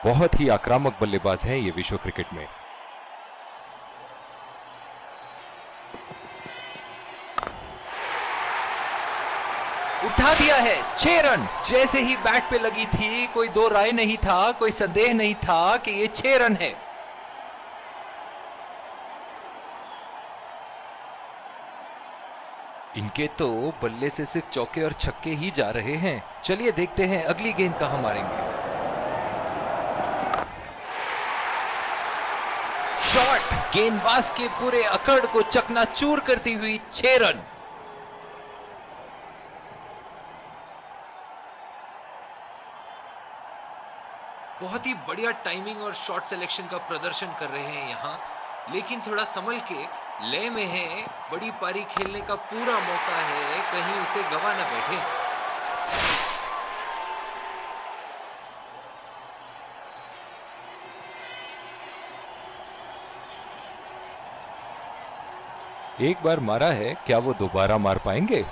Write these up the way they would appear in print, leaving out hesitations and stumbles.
बहुत ही आक्रामक बल्लेबाज हैं ये विश्व क्रिकेट में। उठा दिया है 6 रन। जैसे ही बैट पे लगी थी कोई दो राय नहीं था, कोई संदेह नहीं था कि ये 6 रन है। इनके तो बल्ले से सिर्फ चौके और छक्के ही जा रहे हैं। चलिए देखते हैं अगली गेंद कहां मारेंगे। शॉट गेंदबाज के पूरे अकड़ को चकनाचूर करती हुई 6 रन। बहुत ही बढ़िया टाइमिंग और शॉट सिलेक्शन का प्रदर्शन कर रहे हैं यहां, लेकिन थोड़ा संभल के लय में है। बड़ी पारी खेलने का पूरा मौका है, कहीं उसे गवा न बैठे। एक बार मारा है, क्या वो दोबारा मार पाएंगे?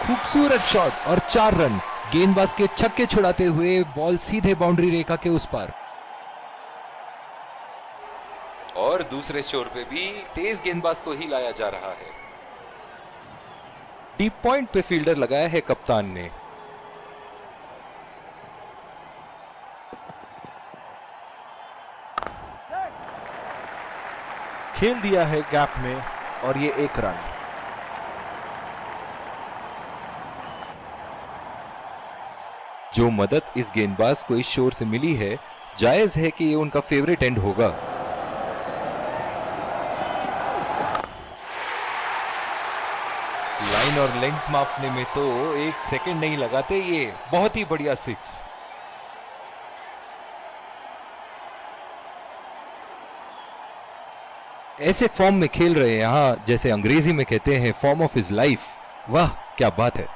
खूबसूरत शॉट और 4 रन। गेंदबाज के छक्के छुड़ाते हुए बॉल सीधे बाउंड्री रेखा के उस पार। और दूसरे छोर पे भी तेज गेंदबाज को ही लाया जा रहा है। डीप पॉइंट पे फील्डर लगाया है कप्तान ने। खेल दिया है गैप में और ये 1 रन। जो मदद इस गेंदबाज को इस शोर से मिली है, जायज है कि ये उनका फेवरेट एंड होगा। लाइन और लेंथ मापने में तो 1 सेकंड नहीं लगाते ये। बहुत ही बढ़िया 6। ऐसे फॉर्म में खेल रहे हैं यहां, जैसे अंग्रेजी में कहते हैं फॉर्म ऑफ हिज लाइफ। वाह क्या बात है।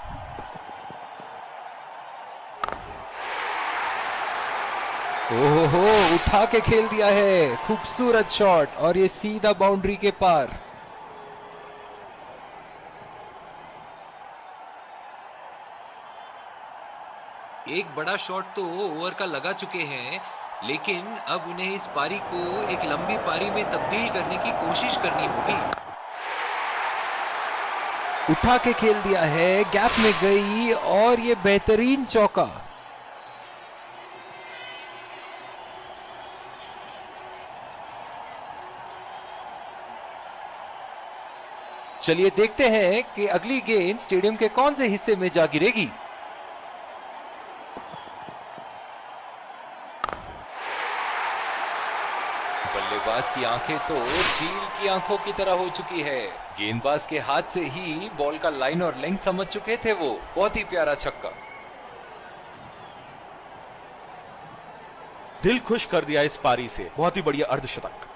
ओहो, उठा के खेल दिया है। खूबसूरत शॉट और ये सीधा बाउंड्री के पार। एक बड़ा शॉट तो ओवर का लगा चुके हैं, लेकिन अब उन्हें इस पारी को एक लंबी पारी में तब्दील करने की कोशिश करनी होगी। उठा के खेल दिया है, गैप में गई और ये बेहतरीन चौका। चलिए देखते हैं कि अगली गेंद स्टेडियम के कौन से हिस्से में जा गिरेगी। बल्लेबाज की आंखें तो चील की आंखों की तरह हो चुकी है। गेंदबाज के हाथ से ही बॉल का लाइन और लेंथ समझ चुके थे वो। बहुत ही प्यारा छक्का। दिल खुश कर दिया इस पारी से। बहुत ही बढ़िया अर्धशतक।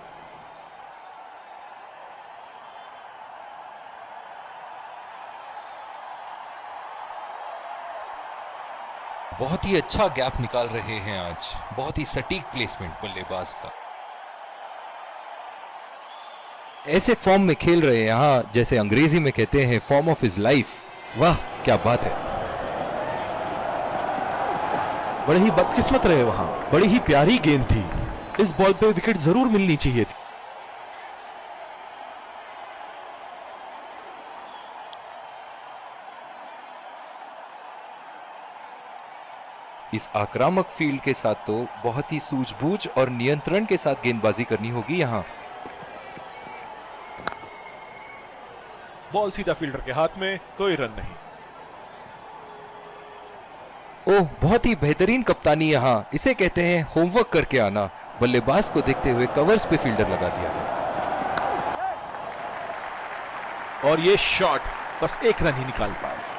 बहुत ही अच्छा गैप निकाल रहे हैं आज। बहुत ही सटीक प्लेसमेंट बल्लेबाज का। ऐसे फॉर्म में खेल रहे हैं यहां, जैसे अंग्रेजी में कहते हैं फॉर्म ऑफ हिज लाइफ। वाह क्या बात है। बड़े ही बदकिस्मत रहे वहां। बड़ी ही प्यारी गेंद थी। इस बॉल पे विकेट जरूर मिलनी चाहिए थी। इस आक्रामक फील्ड के साथ तो बहुत ही सूझबूझ और नियंत्रण के साथ गेंदबाजी करनी होगी यहां। बॉल सीधा फील्डर के हाथ में, कोई रन नहीं। ओह, बहुत ही बेहतरीन कप्तानी यहां। इसे कहते हैं होमवर्क करके आना। बल्लेबाज को देखते हुए कवर्स पे फील्डर लगा दिया है। और ये शॉट बस 1 रन ही निकाल पाए।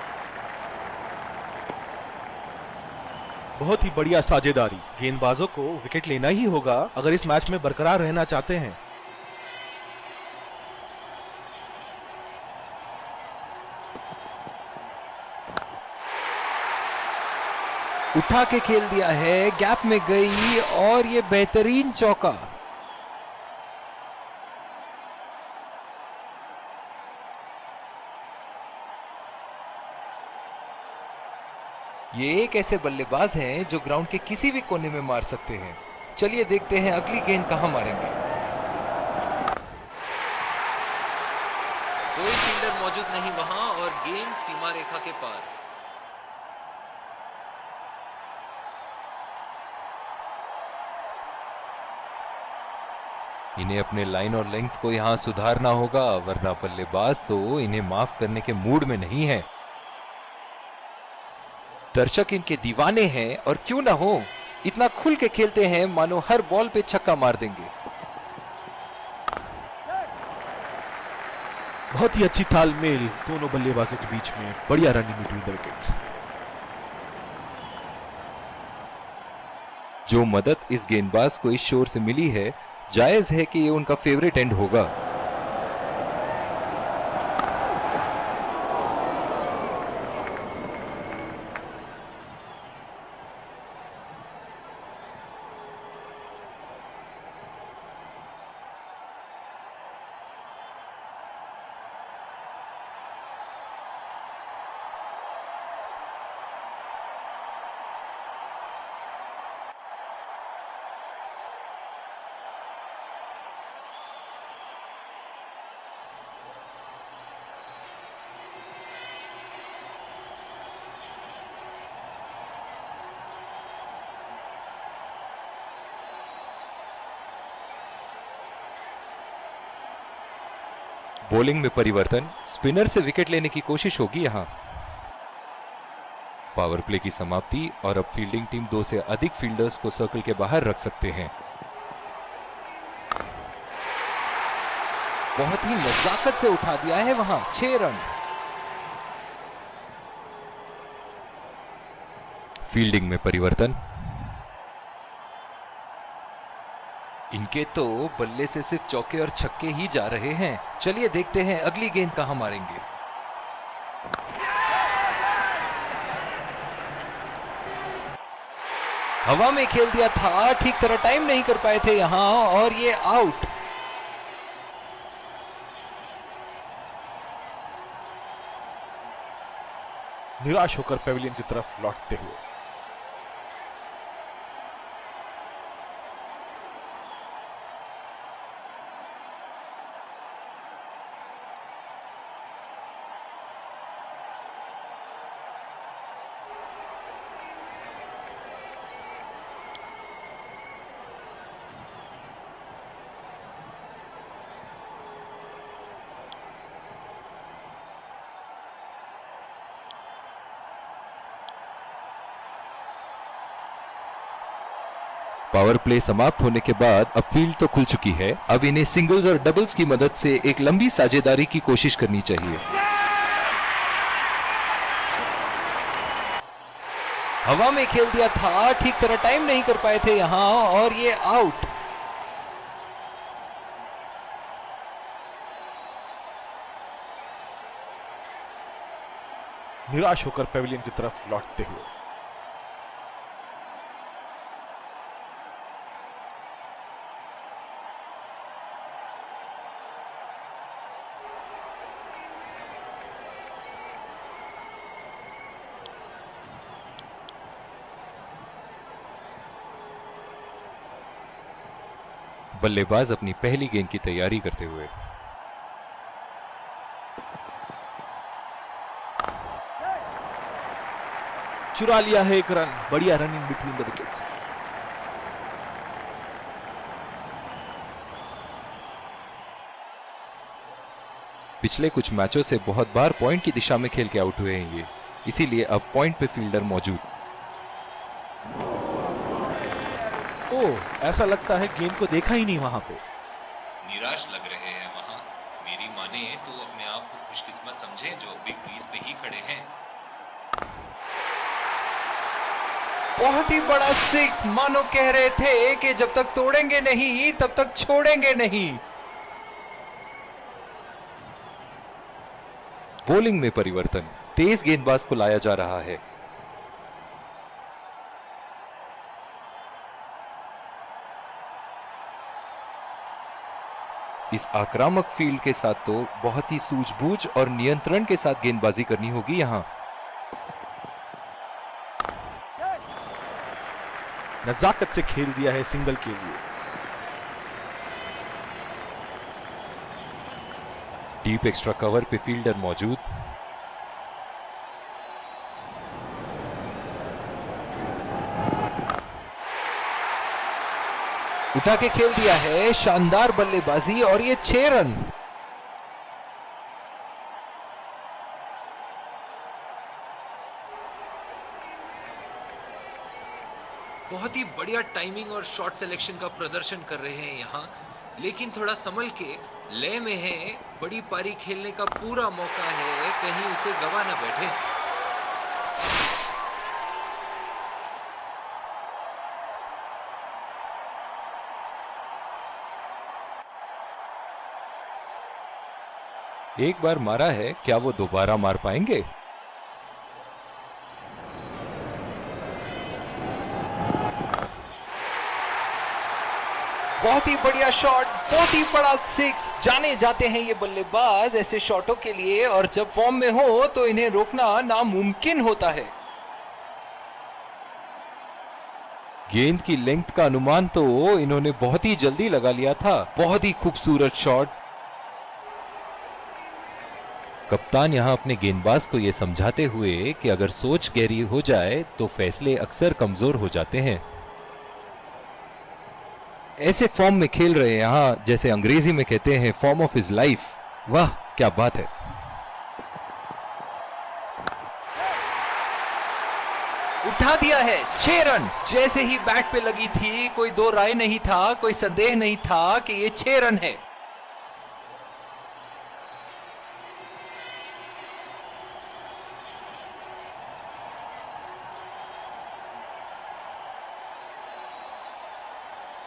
बहुत ही बढ़िया साझेदारी। गेंदबाजों को विकेट लेना ही होगा अगर इस मैच में बरकरार रहना चाहते हैं। उठा के खेल दिया है, गैप में गई और ये बेहतरीन चौका। ये एक ऐसे बल्लेबाज हैं जो ग्राउंड के किसी भी कोने में मार सकते हैं। चलिए देखते हैं अगली गेंद कहां मारेंगे। कोई फील्डर मौजूद नहीं वहां और गेंद सीमा रेखा के पार। इन्हें अपने लाइन और लेंथ को यहां सुधारना होगा, वरना बल्लेबाज तो इन्हें माफ करने के मूड में नहीं है। दर्शक इनके दीवाने हैं और क्यों ना हो, इतना खुल के खेलते हैं मानो हर बॉल पे छक्का मार देंगे। बहुत ही अच्छी तालमेल दोनों बल्लेबाजों के बीच में, बढ़िया रनिंग बिटवीन द विकेट्स। जो मदद इस गेंदबाज को इस शोर से मिली है, जायज है कि ये उनका फेवरेट एंड होगा। बॉलिंग में परिवर्तन, स्पिनर से विकेट लेने की कोशिश होगी यहां। पावर प्ले की समाप्ति और अब फील्डिंग टीम 2 से अधिक फील्डर्स को सर्कल के बाहर रख सकते हैं। बहुत ही नजाकत से उठा दिया है वहां, 6 रन। फील्डिंग में परिवर्तन, इनके तो बल्ले से सिर्फ चौके और छक्के ही जा रहे हैं। चलिए देखते हैं अगली गेंद कहां मारेंगे। हवा में खेल दिया था, ठीक तरह टाइम नहीं कर पाए थे यहां और ये आउट। निराश होकर पेविलियन की तरफ लौटते हुए। पावर प्ले समाप्त होने के बाद अब फील्ड तो खुल चुकी है। अब इन्हें सिंगल्स और डबल्स की मदद से एक लंबी साझेदारी की कोशिश करनी चाहिए। हवा में खेल दिया था, ठीक तरह टाइम नहीं कर पाए थे यहां और ये आउट। निराश होकर पेविलियन की तरफ लौटते हुए। बल्लेबाज अपनी पहली गेंद की तैयारी करते हुए। चुरा लिया है एक रन, बढ़िया रनिंग बिटवीन द विकेट्स। पिछले कुछ मैचों से बहुत बार पॉइंट की दिशा में खेल के आउट हुए हैं ये, इसीलिए अब पॉइंट पे फील्डर मौजूद। ऐसा लगता है गेंद को देखा ही नहीं वहां पे। निराश लग रहे हैं वहां। मेरी माने तो अपने आप को खुशकिस्मत समझे जो अभी क्रीज पे ही खड़े हैं। बहुत ही बड़ा सिक्स, मानो कह रहे थे कि जब तक तोड़ेंगे नहीं तब तक छोड़ेंगे नहीं। बॉलिंग में परिवर्तन, तेज गेंदबाज को लाया जा रहा है। इस आक्रामक फील्ड के साथ तो बहुत ही सूझबूझ और नियंत्रण के साथ गेंदबाजी करनी होगी यहां। नजाकत से खेल दिया है सिंगल के लिए। डीप एक्स्ट्रा कवर पे फील्डर मौजूद। उठा के खेल दिया है, शानदार बल्लेबाजी और ये 6 रन। बहुत ही बढ़िया टाइमिंग और शॉट सिलेक्शन का प्रदर्शन कर रहे हैं यहाँ, लेकिन थोड़ा संभल के लय में है। बड़ी पारी खेलने का पूरा मौका है, कहीं उसे गवा ना बैठे। एक बार मारा है, क्या वो दोबारा मार पाएंगे? बहुत ही बढ़िया शॉट, बहुत ही बड़ा 6। जाने जाते हैं ये बल्लेबाज ऐसे शॉटों के लिए, और जब फॉर्म में हो तो इन्हें रोकना नामुमकिन होता है। गेंद की लेंथ का अनुमान तो इन्होंने बहुत ही जल्दी लगा लिया था। बहुत ही खूबसूरत शॉट। कप्तान यहां अपने गेंदबाज को यह समझाते हुए कि अगर सोच गहरी हो जाए तो फैसले अक्सर कमजोर हो जाते हैं। ऐसे फॉर्म में खेल रहे हैं यहां, जैसे अंग्रेजी में कहते हैं फॉर्म ऑफ हिज लाइफ। वाह क्या बात है। उठा दिया है, 6 रन। जैसे ही बैट पे लगी थी, कोई दो राय नहीं था, कोई संदेह नहीं था कि ये 6 रन है।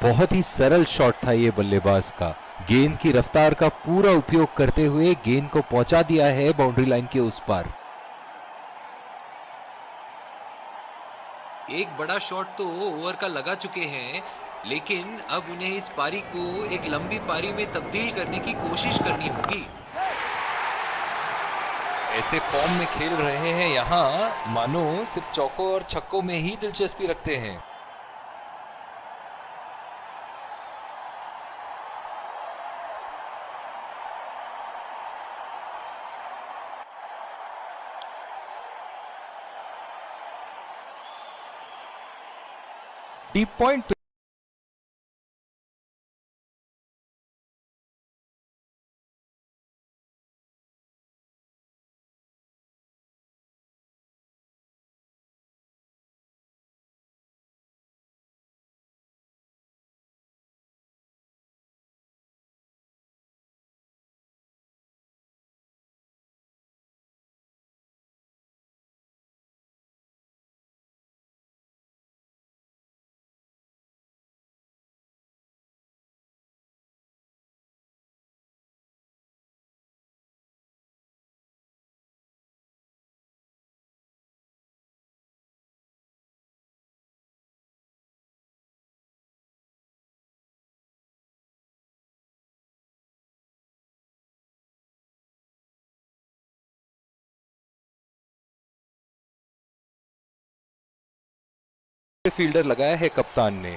बहुत ही सरल शॉट था ये बल्लेबाज का। गेंद की रफ्तार का पूरा उपयोग करते हुए गेंद को पहुंचा दिया है बाउंड्री लाइन के उस पार। एक बड़ा शॉट तो ओवर का लगा चुके हैं, लेकिन अब उन्हें इस पारी को एक लंबी पारी में तब्दील करने की कोशिश करनी होगी। ऐसे फॉर्म में खेल रहे हैं यहां, मानो सिर्फ चौकों और छक्कों में ही दिलचस्पी रखते हैं। डीप पॉइंट पे फील्डर लगाया है कप्तान ने।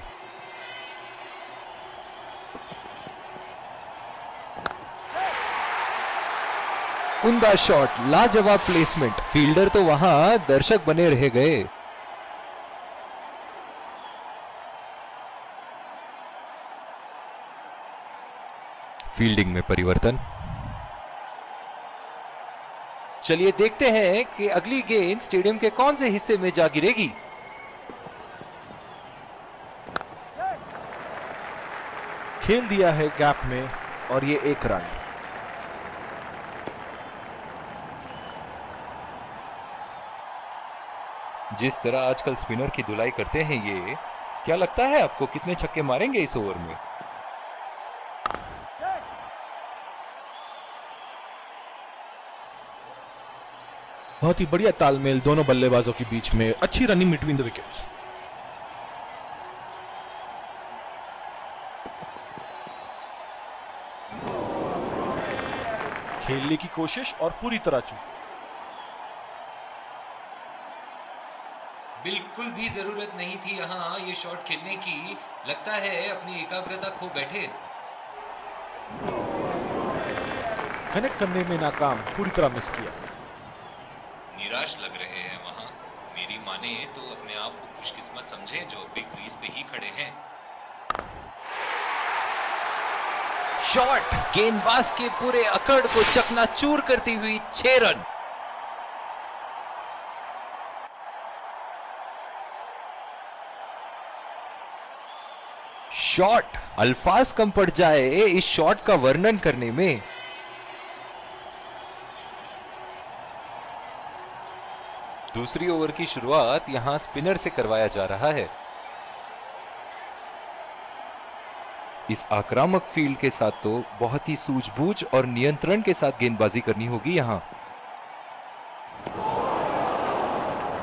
उम्दा शॉट, लाजवाब प्लेसमेंट। फील्डर तो वहां दर्शक बने रह गए। फील्डिंग में परिवर्तन। चलिए देखते हैं कि अगली गेंद स्टेडियम के कौन से हिस्से में जा गिरेगी। खेल दिया है गैप में और ये 1 रन। जिस तरह आजकल स्पिनर की धुलाई करते हैं ये, क्या लगता है आपको कितने छक्के मारेंगे इस ओवर में? बहुत ही बढ़िया तालमेल दोनों बल्लेबाजों के बीच में। अच्छी रनिंग बिटवीन द विकेट्स। खेलने की कोशिश और पूरी तरह चूक। बिल्कुल बिल्कुल भी जरूरत नहीं थी यहाँ ये शॉट खेलने की। लगता है अपनी एकाग्रता खो बैठे। कनेक्ट करने में नाकाम, पूरी तरह मिस किया। निराश लग रहे हैं वहां। मेरी माने तो अपने आप को खुशकिस्मत समझे जो अभी क्रीज पे ही खड़े हैं। शॉट गेंदबाज के पूरे अकड़ को चकनाचूर करती हुई 6 रन। शॉट, अल्फाज कम पड़ जाए इस शॉट का वर्णन करने में। दूसरी ओवर की शुरुआत यहां स्पिनर से करवाया जा रहा है। इस आक्रामक फील्ड के साथ तो बहुत ही सूझबूझ और नियंत्रण के साथ गेंदबाजी करनी होगी यहां।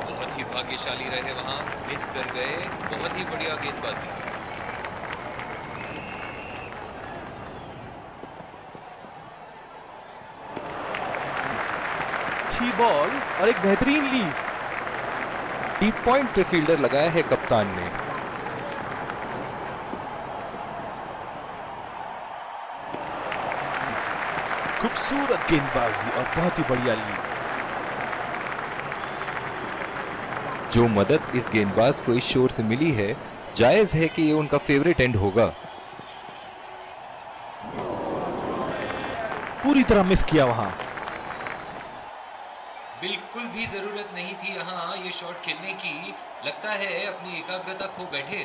बहुत ही भाग्यशाली रहे वहां, मिस कर गए। बहुत ही बढ़िया गेंदबाजी। अच्छी बॉल और एक बेहतरीन लीड। डीप पॉइंट पे फील्डर लगाया है कप्तान ने। खूबसूरत गेंदबाजी और बहुत ही बढ़िया लीड। जो मदद इस गेंदबाज को इस शोर से मिली है, जायज है कि ये उनका फेवरेट एंड होगा। पूरी तरह मिस किया वहां। बिल्कुल भी जरूरत नहीं थी यहाँ ये शॉट खेलने की। लगता है अपनी एकाग्रता खो बैठे।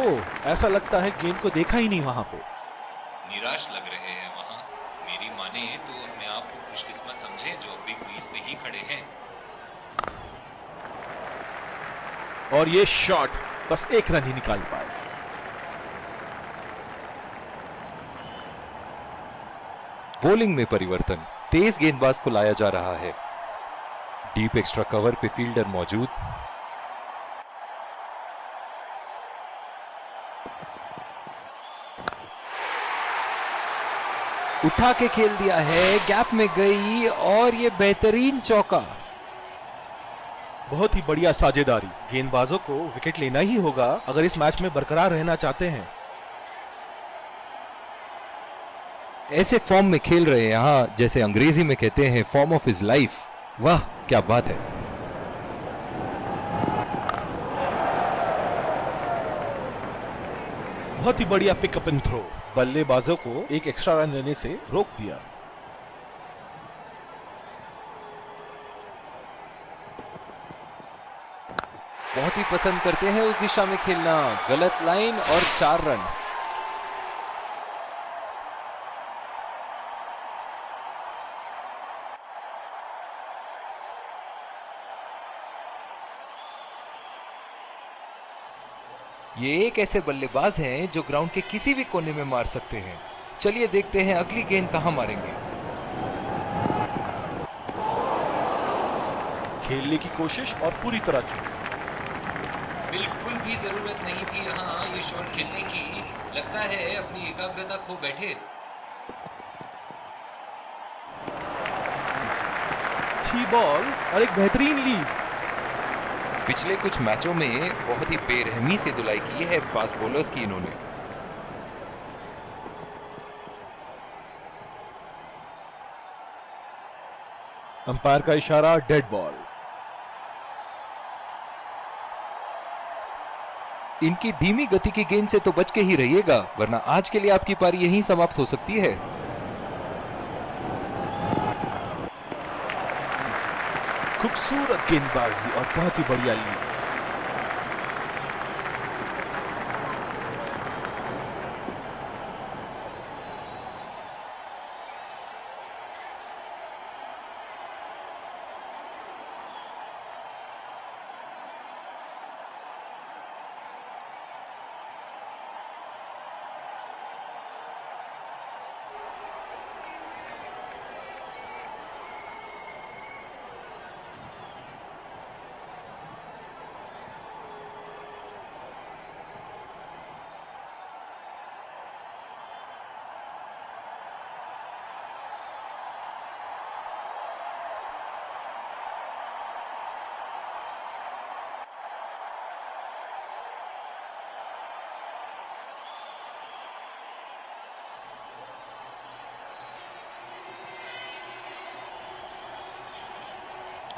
ओह, ऐसा लगता है गेंद को देखा ही नहीं वहां पे। निराश लग रहे हैं वहां। मेरी माने तो अपने आप को खुशकिस्मत समझे जो अभी क्रीज पे ही खड़े हैं। और ये शॉट बस एक रन ही निकाल पाए। बॉलिंग में परिवर्तन, तेज गेंदबाज को लाया जा रहा है। डीप एक्स्ट्रा कवर पे फील्डर मौजूद। उठा के खेल दिया है, गैप में गई और ये बेहतरीन चौका। बहुत ही बढ़िया साझेदारी। गेंदबाजों को विकेट लेना ही होगा अगर इस मैच में बरकरार रहना चाहते हैं। ऐसे फॉर्म में खेल रहे हैं यहां, जैसे अंग्रेजी में कहते हैं फॉर्म ऑफ हिज लाइफ। वाह क्या बात है। बहुत ही बढ़िया पिकअप एंड थ्रो, बल्लेबाजों को एक एक्स्ट्रा रन लेने से रोक दिया। बहुत ही पसंद करते हैं उस दिशा में खेलना। गलत लाइन और 4 रन। ये एक ऐसे बल्लेबाज हैं जो ग्राउंड के किसी भी कोने में मार सकते हैं। चलिए देखते हैं अगली गेंद कहां मारेंगे। खेलने की कोशिश और पूरी तरह चूक। बिल्कुल भी जरूरत नहीं थी यहाँ ये शॉट खेलने की। लगता है अपनी एकाग्रता खो बैठे। अच्छी बॉल और एक बेहतरीन लीड। पिछले कुछ मैचों में बहुत ही बेरहमी से धुलाई की है फास्ट बॉलर्स की इन्होंने। अंपायर का इशारा, डेड बॉल। इनकी धीमी गति की गेंद से तो बच के ही रहिएगा, वरना आज के लिए आपकी पारी यहीं समाप्त हो सकती है। खूबसूरत गेंदबाजी और बहुत ही बढ़िया लीड।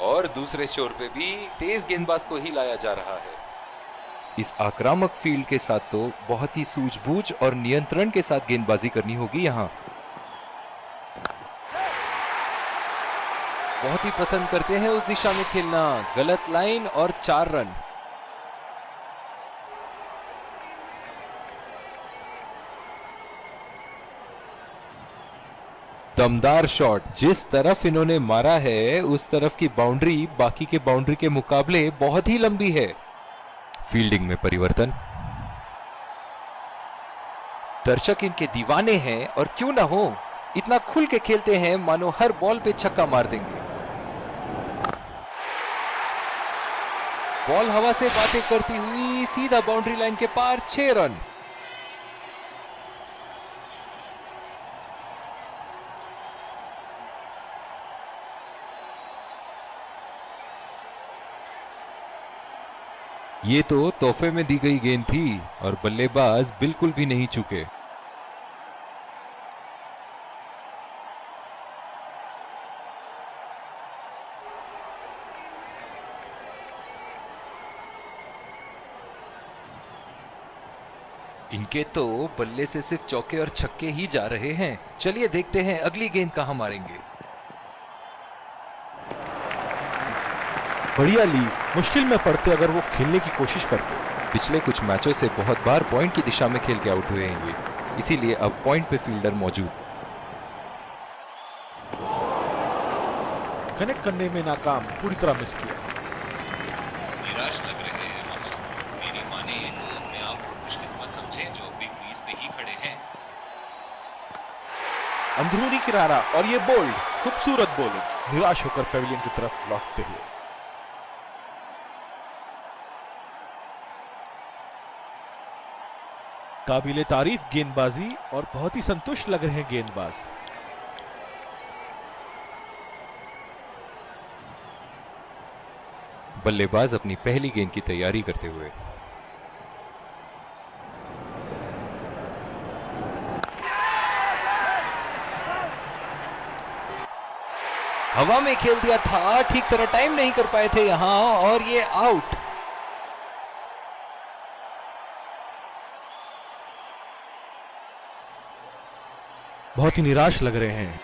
और दूसरे शोर पे भी तेज गेंदबाज को ही लाया जा रहा है। इस आक्रामक फील्ड के साथ तो बहुत ही सूझबूझ और नियंत्रण के साथ गेंदबाजी करनी होगी यहां। बहुत ही पसंद करते हैं उस दिशा में खेलना। गलत लाइन और 4 रन। दमदार शॉट। जिस तरफ इन्होंने मारा है उस तरफ की बाउंड्री बाकी के बाउंड्री के मुकाबले बहुत ही लंबी है। फील्डिंग में परिवर्तन। दर्शक इनके दीवाने हैं और क्यों ना हो, इतना खुल के खेलते हैं मानो हर बॉल पे छक्का मार देंगे। बॉल हवा से बातें करती हुई सीधा बाउंड्री लाइन के पार 6 रन। ये तो तोहफे में दी गई गेंद थी और बल्लेबाज बिल्कुल भी नहीं चूके। इनके तो बल्ले से सिर्फ चौके और छक्के ही जा रहे हैं। चलिए देखते हैं अगली गेंद कहां मारेंगे। बढ़िया ली। मुश्किल में पड़ते अगर वो खेलने की कोशिश करते। पिछले कुछ मैचों से बहुत बार पॉइंट की दिशा में खेल के आउट हुए हैं ये, इसीलिए अब पॉइंट पे फील्डर मौजूद। कनेक्ट करने में नाकाम, पूरी तरह मिस किया। निराश लग रहे हैं मामा। मेरी माने तो अपने आप को खुशकिस्मत समझे जो बिग क्रीज पे ही खड़े हैं। अंदरूनी किनारा और ये बोल्ड, खूबसूरत बॉलिंग। निराश होकर पेविलियन की तरफ लौटते हुए। काबिले तारीफ गेंदबाजी और बहुत ही संतुष्ट लग रहे हैं गेंदबाज। बल्लेबाज अपनी पहली गेंद की तैयारी करते हुए। हवा में खेल दिया था, ठीक तरह टाइम नहीं कर पाए थे यहां और ये आउट। बहुत ही निराश लग रहे हैं।